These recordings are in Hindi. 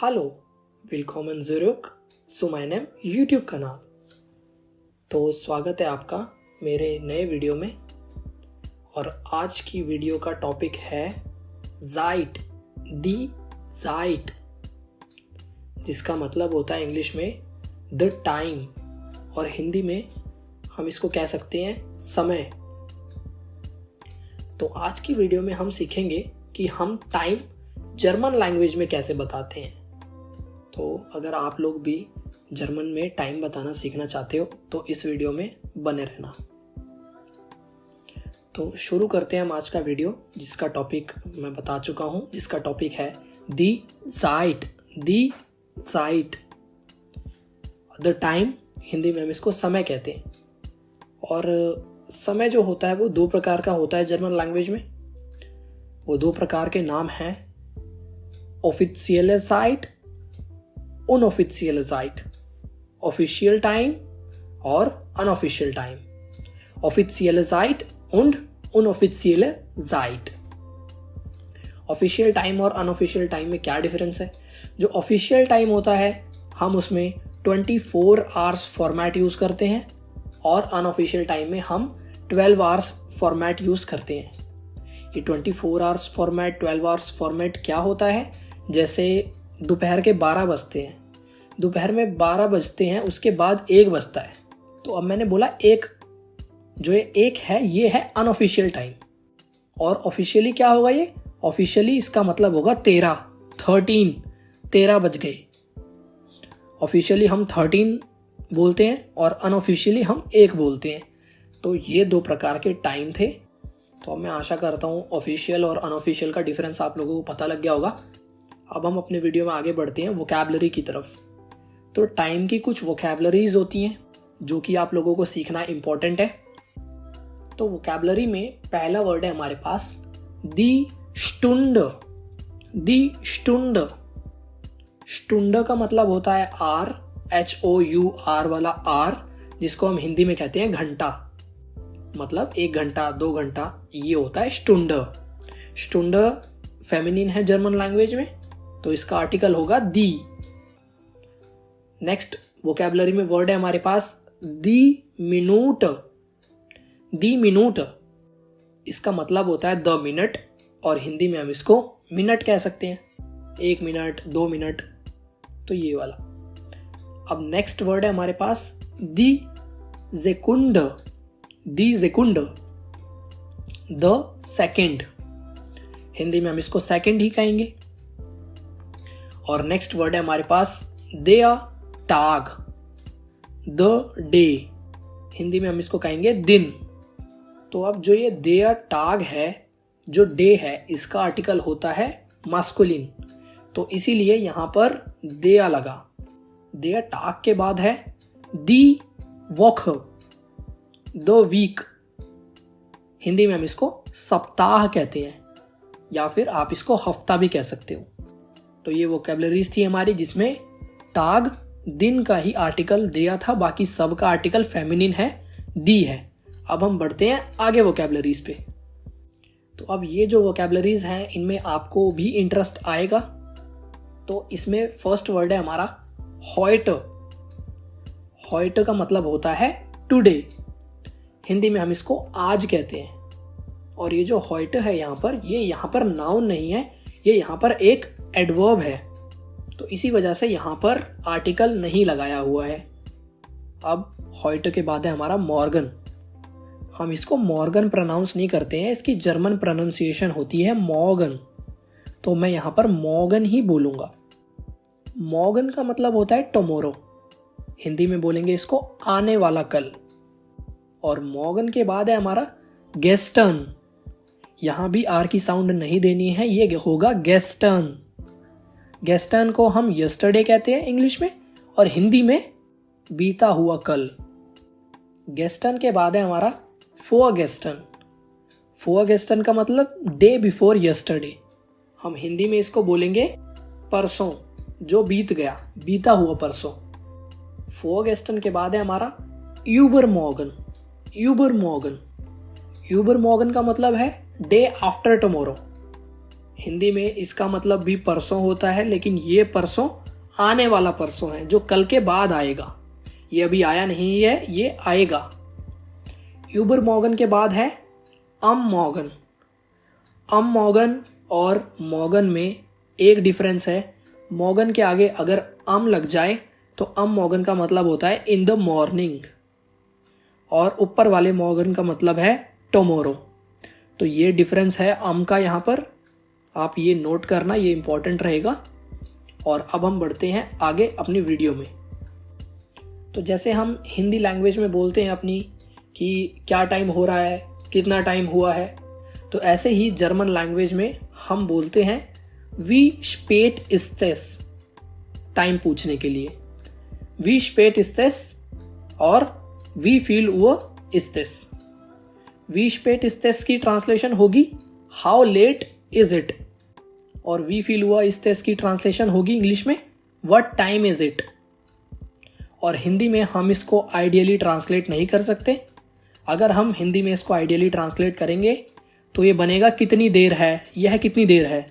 Hallo, willkommen zurück zu meinem YouTube kanal। तो स्वागत है आपका मेरे नए वीडियो में। और आज की वीडियो का टॉपिक है ज़ाइट, दी ज़ाइट, जिसका मतलब होता है इंग्लिश में द टाइम और हिंदी में हम इसको कह सकते हैं समय। तो आज की वीडियो में हम सीखेंगे कि हम टाइम जर्मन लैंग्वेज में कैसे बताते हैं। तो अगर आप लोग भी जर्मन में टाइम बताना सीखना चाहते हो तो इस वीडियो में बने रहना। तो शुरू करते हैं हम आज का वीडियो, जिसका टॉपिक मैं बता चुका हूँ, जिसका टॉपिक है दी ज़ाइट, दी ज़ाइट, द टाइम। हिंदी में हम इसको समय कहते हैं। और समय जो होता है वो दो प्रकार का होता है जर्मन लैंग्वेज में। वो दो प्रकार के नाम हैं ऑफिशियल ज़ाइट, अनऑफिशियल ज़ाइट, ऑफिशियल टाइम और अनऑफिशियल टाइम, ऑफिशियल ज़ाइट und अनऑफिशियल ज़ाइट। ऑफिशियल टाइम और अनऑफिशियल टाइम में क्या डिफरेंस है? जो ऑफिशियल टाइम होता है हम उसमें 24 आवर्स फॉर्मेट यूज़ करते हैं और अनऑफिशियल टाइम में हम 12 आवर्स फॉर्मेट यूज़ करते हैं। ये 24 आवर्स फॉर्मेट, 12 आवर्स फॉर्मेट क्या होता है? जैसे दोपहर के 12 बजते हैं, दोपहर में 12 बजते हैं, उसके बाद 1 बजता है। तो अब मैंने बोला एक, जो ये एक है ये है अनऑफिशियल टाइम। और ऑफिशियली क्या होगा? ये ऑफिशियली इसका मतलब होगा 13 बज गए। ऑफिशियली हम 13 बोलते हैं और अनऑफिशियली हम 1 बोलते हैं। तो ये दो प्रकार के टाइम थे। तो अब मैं आशा करता हूँ ऑफिशियल और अनऑफिशियल का डिफरेंस आप लोगों को पता लग गया होगा। अब हम अपने वीडियो में आगे बढ़ते हैं वोकैबलरी की तरफ। तो टाइम की कुछ वोकैबलरीज होती हैं जो कि आप लोगों को सीखना इम्पोर्टेंट है। तो वोकैबलरी में पहला वर्ड है हमारे पास दी स्टुंड। दी स्टुंड, स्टुंड का मतलब होता है आर, HOUR वाला आर, जिसको हम हिंदी में कहते हैं घंटा। मतलब 1 घंटा, 2 घंटा, ये होता है स्टुंड। स्टुंड फेमिनिन है जर्मन लैंग्वेज में, तो इसका आर्टिकल होगा दी। नेक्स्ट वोकैबलरी में वर्ड है हमारे पास दी मिनूट। दी मिनूट, इसका मतलब होता है द मिनट और हिंदी में हम इसको मिनट कह सकते हैं। 1 मिनट, 2 मिनट, तो ये वाला। अब नेक्स्ट वर्ड है हमारे पास दी जेकुंड। दी जेकुंड, द सेकेंड, हिंदी में हम इसको सेकेंड ही कहेंगे। और नेक्स्ट वर्ड है हमारे पास देया टाग, द डे, हिंदी में हम इसको कहेंगे दिन। तो अब जो ये देया टाग है, जो डे है, इसका आर्टिकल होता है मास्कुलिन, तो इसीलिए यहां पर देया लगा। देया टाग के बाद है दी वॉक, द वीक, हिंदी में हम इसको सप्ताह कहते हैं, या फिर आप इसको हफ्ता भी कह सकते हो। तो ये वोकैबलरीज थी हमारी, जिसमें टाग दिन का ही आर्टिकल दिया था, बाकी सब का आर्टिकल फेमिनिन है, दी है। अब हम बढ़ते हैं आगे वोकैबलरीज पे। तो अब ये जो वोकैबलरीज हैं इनमें आपको भी इंटरेस्ट आएगा। तो इसमें फर्स्ट वर्ड है हमारा हॉयट। हॉयट का मतलब होता है टुडे, हिंदी में हम इसको आज कहते हैं। और ये जो हॉयट है ये यहाँ पर नाउन नहीं है, ये यहाँ पर एक एडवर्ब है, तो इसी वजह से यहाँ पर आर्टिकल नहीं लगाया हुआ है। अब हॉयट के बाद है हमारा मॉर्गन। हम इसको मॉर्गन प्रोनाउंस नहीं करते हैं, इसकी जर्मन प्रोनाउंसिएशन होती है मॉर्गन, तो मैं यहाँ पर मॉर्गन ही बोलूँगा। मॉर्गन का मतलब होता है टुमारो, हिंदी में बोलेंगे इसको आने वाला कल। और मॉर्गन के बाद है हमारा गेस्टर्न। यहाँ भी आर की साउंड नहीं देनी है, ये होगा गेस्टर्न। गेस्टर्न को हम यस्टरडे कहते हैं इंग्लिश में, और हिंदी में बीता हुआ कल। गेस्टर्न के बाद है हमारा फोरगेस्टर्न। फोरगेस्टर्न का मतलब डे बिफोर यस्टरडे, हम हिंदी में इसको बोलेंगे परसों, जो बीत गया, बीता हुआ परसों। फोरगेस्टर्न के बाद है हमारा यूबरमॉर्गन। यूबरमॉर्गन, यूबरमॉर्गन का मतलब है डे आफ्टर टुमारो, हिंदी में इसका मतलब भी परसों होता है, लेकिन ये परसों आने वाला परसों है, जो कल के बाद आएगा। ये अभी आया नहीं है, ये आएगा। यूबर मॉर्गन के बाद है मॉर्गन। मॉर्गन और मॉर्गन में एक डिफरेंस है। मॉर्गन के आगे अगर लग जाए तो मॉर्गन का मतलब होता है इन द मॉर्निंग, और ऊपर वाले मॉर्गन का मतलब है टुमारो। तो ये डिफरेंस है का यहाँ पर, आप ये नोट करना, ये इंपॉर्टेंट रहेगा। और अब हम बढ़ते हैं आगे अपनी वीडियो में। तो जैसे हम हिंदी लैंग्वेज में बोलते हैं अपनी कि क्या टाइम हो रहा है, कितना टाइम हुआ है, तो ऐसे ही जर्मन लैंग्वेज में हम बोलते हैं वी स्पेट इस्तेस, टाइम पूछने के लिए वी स्पेट इस्तेस और वी फील वो इस्तेस। वी स्पेट इस्तेस की ट्रांसलेशन होगी हाउ लेट इज इट, और वी फील हुआ इस्तेस की ट्रांसलेशन होगी इंग्लिश में व्हाट टाइम इज इट। और हिंदी में हम इसको आइडियली ट्रांसलेट नहीं कर सकते। अगर हम हिंदी में इसको आइडियली ट्रांसलेट करेंगे तो ये बनेगा कितनी देर है, यह कितनी देर है।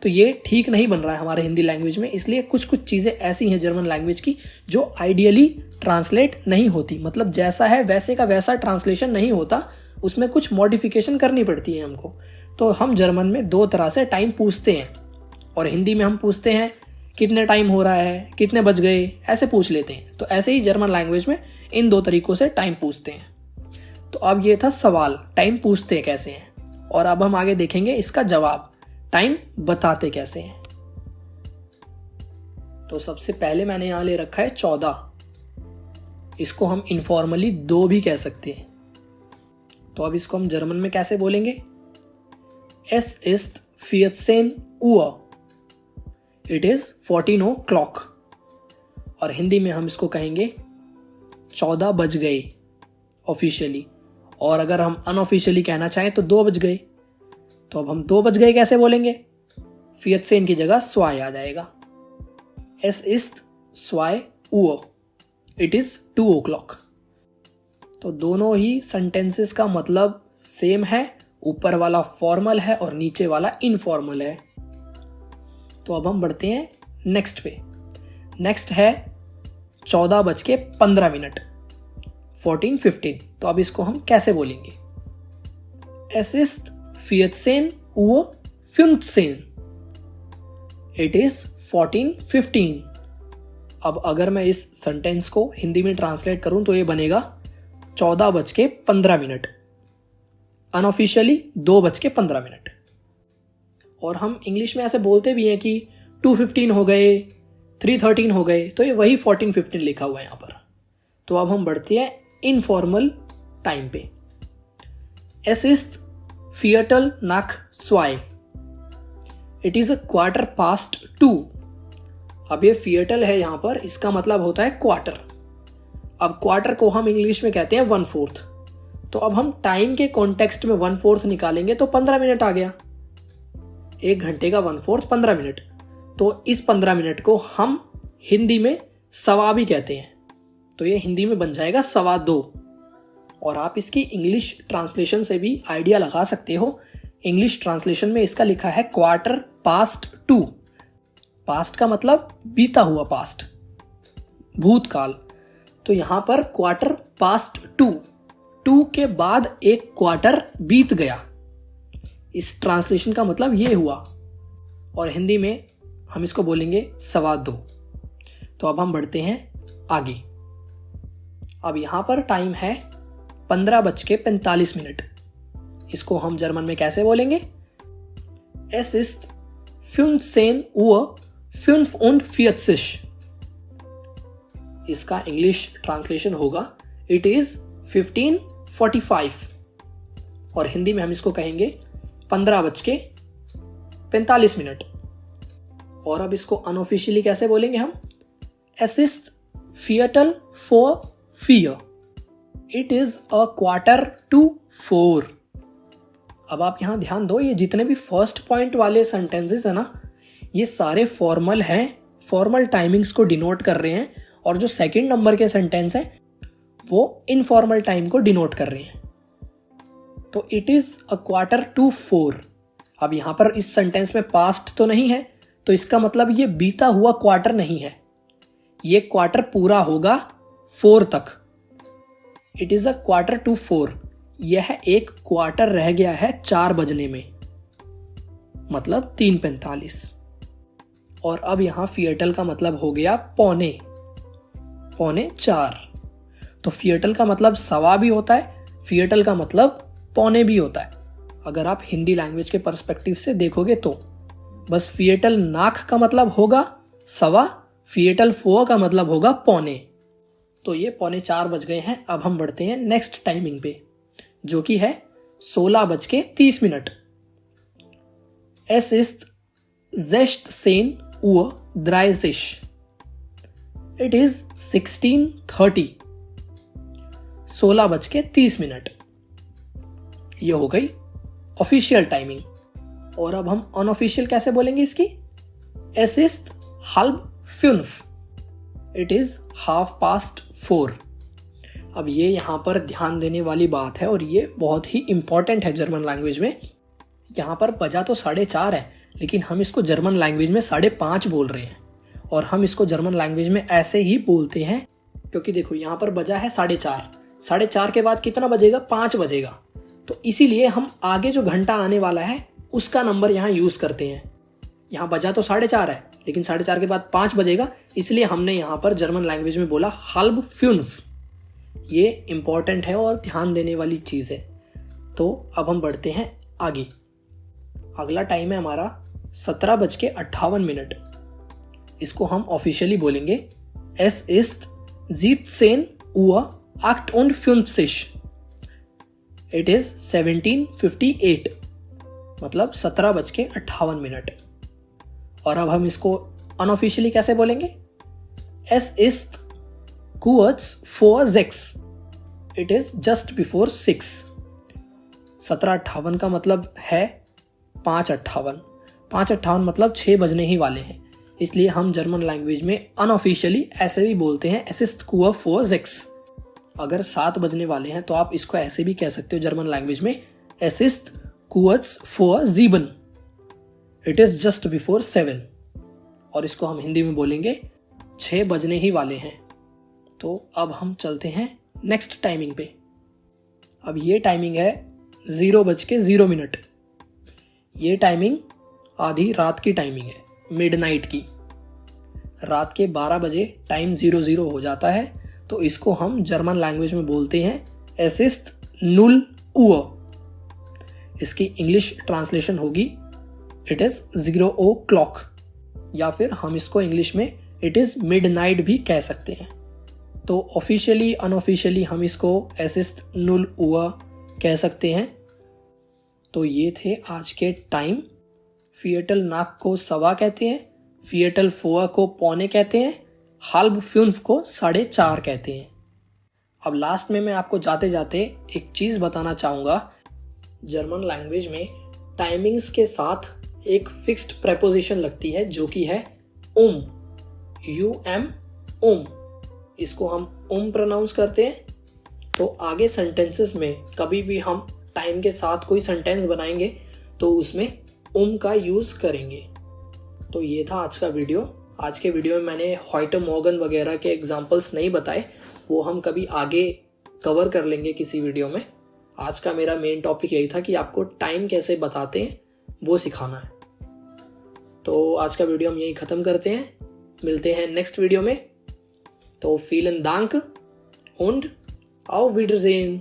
तो ये ठीक नहीं बन रहा है हमारे हिंदी लैंग्वेज में, इसलिए कुछ कुछ चीज़ें ऐसी हैं जर्मन लैंग्वेज की जो आइडियली ट्रांसलेट नहीं होती। मतलब जैसा है वैसे का वैसा ट्रांसलेशन नहीं होता, उसमें कुछ मॉडिफिकेशन करनी पड़ती है हमको। तो हम जर्मन में दो तरह से टाइम पूछते हैं, और हिंदी में हम पूछते हैं कितने टाइम हो रहा है, कितने बज गए, ऐसे पूछ लेते हैं। तो ऐसे ही जर्मन लैंग्वेज में इन दो तरीकों से टाइम पूछते हैं। तो अब ये था सवाल, टाइम पूछते कैसे हैं, और अब हम आगे देखेंगे इसका जवाब, टाइम बताते कैसे हैं। तो सबसे पहले मैंने यहां ले रखा है 14। इसको हम इनफॉर्मली 2 भी कह सकते हैं। तो अब इसको हम जर्मन में कैसे बोलेंगे? Es ist 14 Uhr, it is 14 o'clock। और हिंदी में हम इसको कहेंगे 14 बज गए ऑफिशियली, और अगर हम अनऑफिशियली कहना चाहें तो 2 बज गए। तो अब हम 2 बज गए कैसे बोलेंगे? 14 की जगह zwei आ जाएगा। Es ist 2 Uhr, it is 2 o'clock। तो दोनों ही सेंटेंसेस का मतलब सेम है, ऊपर वाला फॉर्मल है और नीचे वाला इनफॉर्मल है। तो अब हम बढ़ते हैं नेक्स्ट पे। नेक्स्ट है 14:15, 14:15। तो अब इसको हम कैसे बोलेंगे? Es ist 14:15, it is 14:15। अब अगर मैं इस सेंटेंस को हिंदी में ट्रांसलेट करूं तो ये बनेगा 14:15, अनऑफिशियली 2:15। और हम इंग्लिश में ऐसे बोलते भी हैं कि 2:15 हो गए, 3:13 हो गए, तो ये वही 14:15 लिखा हुआ है यहाँ पर। तो अब हम बढ़ते हैं इनफॉर्मल टाइम पे। Es ist Viertel nach 2, it is 2:15। अब ये फियटल है यहाँ पर, इसका मतलब होता है क्वार्टर। अब क्वार्टर को हम इंग्लिश में कहते हैं 1/4। तो अब हम टाइम के कॉन्टेक्स्ट में 1/4 निकालेंगे तो 15 मिनट आ गया। 1 घंटे का 1/4 15 मिनट। तो इस 15 मिनट को हम हिंदी में सवा भी कहते हैं, तो ये हिंदी में बन जाएगा 2:15। और आप इसकी इंग्लिश ट्रांसलेशन से भी आइडिया लगा सकते हो। इंग्लिश ट्रांसलेशन में इसका लिखा है 2:15। पास्ट का मतलब बीता हुआ, पास्ट, भूतकाल। तो यहां पर 2:15, 2 के बाद एक क्वार्टर बीत गया। इस ट्रांसलेशन का मतलब ये हुआ, और हिंदी में हम इसको बोलेंगे 2:15। तो अब हम बढ़ते हैं आगे। अब यहां पर टाइम है 15:45। इसको हम जर्मन में कैसे बोलेंगे? Es ist 15:45। इसका इंग्लिश ट्रांसलेशन होगा इट इज 15:45, और हिंदी में हम इसको कहेंगे 15:45। और अब इसको अनऑफिशियली कैसे बोलेंगे हम? Es ist Viertel vor 4, it is 3:45। अब आप यहां ध्यान दो, ये जितने भी फर्स्ट पॉइंट वाले सेंटेंसेस है ना, ये सारे फॉर्मल हैं, फॉर्मल टाइमिंग्स को डिनोट कर रहे हैं। और जो सेकंड नंबर के सेंटेंस हैं वो इनफॉर्मल टाइम को डिनोट कर रहे हैं। तो इट इज 3:45। अब यहाँ पर इस सेंटेंस में पास्ट तो नहीं है, तो इसका मतलब ये बीता हुआ क्वार्टर नहीं है, ये क्वार्टर पूरा होगा 4 तक। It is a quarter to 4, यह एक क्वार्टर रह गया है 4 बजने में, मतलब 3:45। और अब यहां फिएटल का मतलब हो गया पौने 4। तो फिएटल का मतलब सवा भी होता है, फिएटल का मतलब पौने भी होता है। अगर आप हिंदी लैंग्वेज के पर्सपेक्टिव से देखोगे तो बस फिएटल नाक का मतलब होगा सवा, फिएटल फोआ का मतलब होगा पौने। तो ये 3:45 बज गए हैं। अब हम बढ़ते हैं नेक्स्ट टाइमिंग पे, जो कि है 16:30। Es ist 16 Uhr 30. It is 16:30. 16:30। ये हो गई ऑफिशियल टाइमिंग। और अब हम अनऑफिशियल कैसे बोलेंगे इसकी? Es ist 4:30. It is 4:30. अब ये यहाँ पर ध्यान देने वाली बात है और ये बहुत ही इंपॉर्टेंट है जर्मन लैंग्वेज में। यहाँ पर बजा तो 4:30 है, लेकिन हम इसको जर्मन लैंग्वेज में 5:30 बोल रहे हैं। और हम इसको जर्मन लैंग्वेज में ऐसे ही बोलते हैं क्योंकि देखो यहाँ पर बजा है 4:30, 4:30 के बाद कितना बजेगा? 5 बजेगा। तो इसीलिए हम आगे जो घंटा आने वाला है उसका नंबर यहाँ यूज़ करते हैं। यहाँ बजा तो 4:30 है, लेकिन 4:30 के बाद 5 बजेगा, इसलिए हमने यहाँ पर जर्मन लैंग्वेज में बोला 4:30। ये इंपॉर्टेंट है और ध्यान देने वाली चीज़ है। तो अब हम बढ़ते हैं आगे। अगला टाइम है हमारा 17:58। इसको हम ऑफिशियली बोलेंगे Es ist 17:58. It is 17:58, मतलब 17:58। और अब हम इसको अनऑफिशियली कैसे बोलेंगे? Es ist kurz vor 6. It is just before 6. 17:58 का मतलब है 5:58। 5:58 मतलब 6 बजने ही वाले हैं, इसलिए हम जर्मन लैंग्वेज में अनऑफिशियली ऐसे भी बोलते हैं Es ist kurz vor 6। अगर 7 बजने वाले हैं तो आप इसको ऐसे भी कह सकते हो जर्मन लैंग्वेज में Es ist kurz vor 7. It is just before 7। और इसको हम हिंदी में बोलेंगे 6 बजने ही वाले हैं। तो अब हम चलते हैं नेक्स्ट टाइमिंग पे। अब ये टाइमिंग है 0:0। ये टाइमिंग आधी रात की टाइमिंग है, मिडनाइट की। रात के 12 बजे टाइम 00 हो जाता है, तो इसको हम जर्मन लैंग्वेज में बोलते हैं Es ist 0 Uhr। इसकी इंग्लिश ट्रांसलेशन होगी It is 0 o'clock, या फिर हम इसको इंग्लिश में It is midnight भी कह सकते हैं। तो ऑफिशियली अनऑफिशियली हम इसको Es ist 0 Uhr कह सकते हैं। तो ये थे आज के टाइम। फिएटल नाक को सवा कहते हैं, फिएटल फोआ को पौने कहते हैं, 4:30 को 4:30 कहते हैं। अब लास्ट में मैं आपको जाते जाते एक चीज़ बताना चाहूँगा। जर्मन लैंग्वेज में टाइमिंग्स के साथ एक फिक्स्ड प्रेपोजिशन लगती है जो कि है UM। इसको हम प्रोनाउंस करते हैं। तो आगे सेंटेंसेस में कभी भी हम टाइम के साथ कोई सेंटेंस बनाएंगे तो उसमें का यूज़ करेंगे। तो ये था आज का वीडियो। आज के वीडियो में मैंने हॉइटर मॉर्गन वगैरह के एग्जांपल्स नहीं बताए, वो हम कभी आगे कवर कर लेंगे किसी वीडियो में। आज का मेरा मेन टॉपिक यही था कि आपको टाइम कैसे बताते हैं वो सिखाना है। तो आज का वीडियो हम यही ख़त्म करते हैं, मिलते हैं नेक्स्ट वीडियो में। तो vielen Dank und auf Wiedersehen।